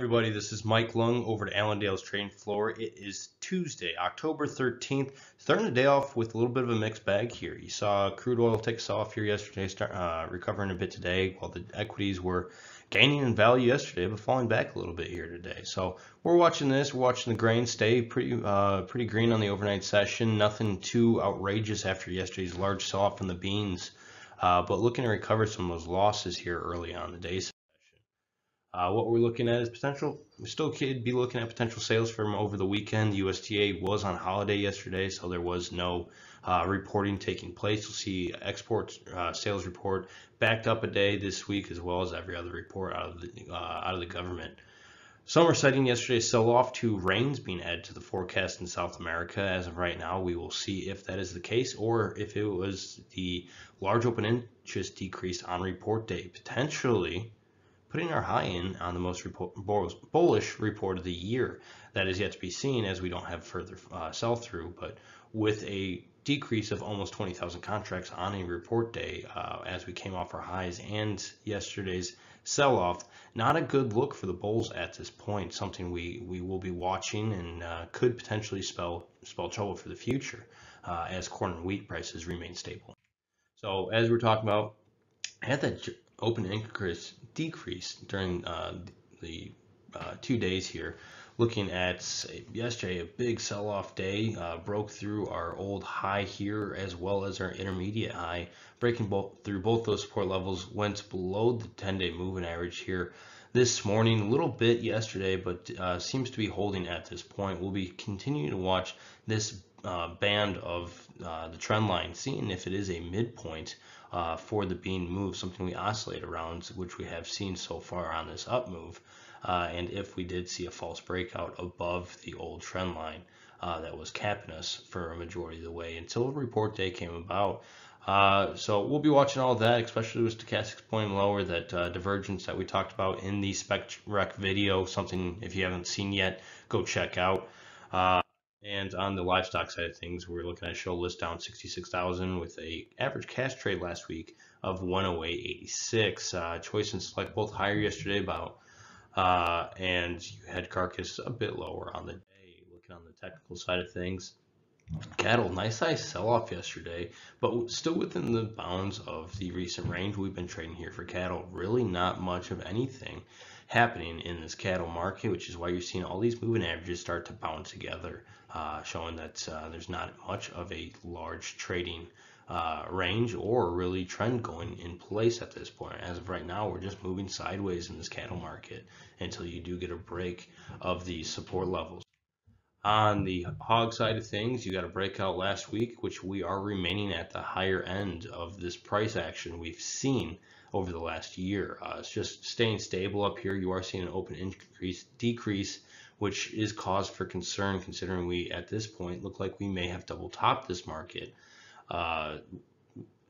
everybody, this is Mike Lung over to Allendale's trading floor. It is Tuesday, October 13th, starting the day off with a little bit of a mixed bag here. You saw crude oil take us off here yesterday, recovering a bit today, while the equities were gaining in value yesterday, but falling back a little bit here today. So we're watching this. We're watching the grain stay pretty green on the overnight session. Nothing too outrageous after yesterday's large sell-off from the beans, but looking to recover some of those losses here early on in the day. What we're looking at is potential. We still could be looking at potential sales from over the weekend. The USDA was on holiday yesterday, so there was no reporting taking place. You'll see export sales report backed up a day this week, as well as every other report out of the government. Some are citing yesterday's sell-off to rains being added to the forecast in South America. As of right now, we will see if that is the case, or if it was the large open interest decrease on report day, potentially putting our high in on the most bullish report of the year. That is yet to be seen, as we don't have further sell-through, but with a decrease of almost 20,000 contracts on a report day as we came off our highs and yesterday's sell-off, not a good look for the bulls at this point. Something we will be watching and could potentially spell trouble for the future as corn and wheat prices remain stable. So as we're talking about, had that open interest decrease during the 2 days here. Looking at yesterday, a big sell-off day, broke through our old high here as well as our intermediate high, breaking through both those support levels, went below the 10-day moving average here this morning, a little bit yesterday, but seems to be holding at this point. We'll be continuing to watch this band of the trend line, seeing if it is a midpoint for the bean move, something we oscillate around, which we have seen so far on this up move, and if we did see a false breakout above the old trend line that was capping us for a majority of the way until report day came about. So we'll be watching all of that, especially with stochastics pointing lower, that divergence that we talked about in the spec rec video, something if you haven't seen yet, go check out. And on the livestock side of things, we're looking at show list down 66,000 with a average cash trade last week of 108.86. Choice and select both higher yesterday and you had carcass a bit lower on the day. Looking on the technical side of things, cattle, nice size sell-off yesterday, but still within the bounds of the recent range we've been trading here for cattle. Really not much of anything happening in this cattle market, which is why you're seeing all these moving averages start to bounce together, showing that there's not much of a large trading range or really trend going in place at this point. As of right now, we're just moving sideways in this cattle market until you do get a break of these support levels. On the hog side of things, you got a breakout last week, which we are remaining at the higher end of this price action we've seen over the last year. It's just staying stable up here. You are seeing an open decrease, which is cause for concern, considering we at this point look like we may have double topped this market.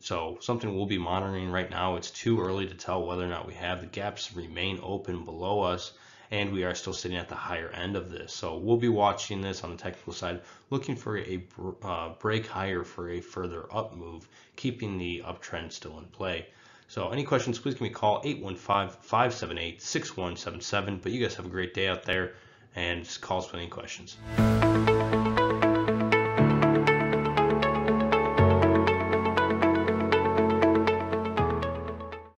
So something we'll be monitoring right now. It's too early to tell whether or not we have. The gaps remain open below us, and we are still sitting at the higher end of this. So we'll be watching this on the technical side, looking for a break higher for a further up move, keeping the uptrend still in play. So any questions, please give me a call, 815-578-6177. But you guys have a great day out there, and just call us with any questions.